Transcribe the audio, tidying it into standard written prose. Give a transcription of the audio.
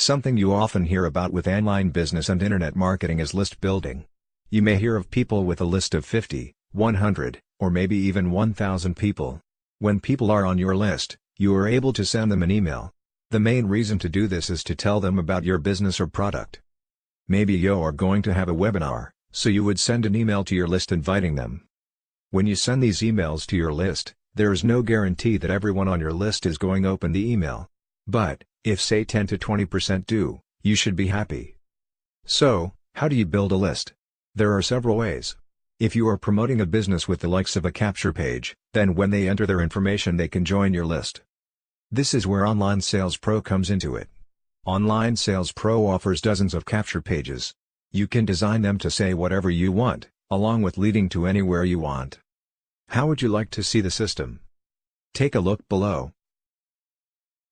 Something you often hear about with online business and internet marketing is list building. You may hear of people with a list of 50, 100, or maybe even 1,000 people. When people are on your list, you are able to send them an email. The main reason to do this is to tell them about your business or product. Maybe you are going to have a webinar, so you would send an email to your list inviting them. When you send these emails to your list, there is no guarantee that everyone on your list is going to open the email. But, if say 10 to 20% do, you should be happy. So, how do you build a list? There are several ways. If you are promoting a business with the likes of a capture page, then when they enter their information they can join your list. This is where Online Sales Pro comes into it. Online Sales Pro offers dozens of capture pages. You can design them to say whatever you want, along with leading to anywhere you want. How would you like to see the system? Take a look below.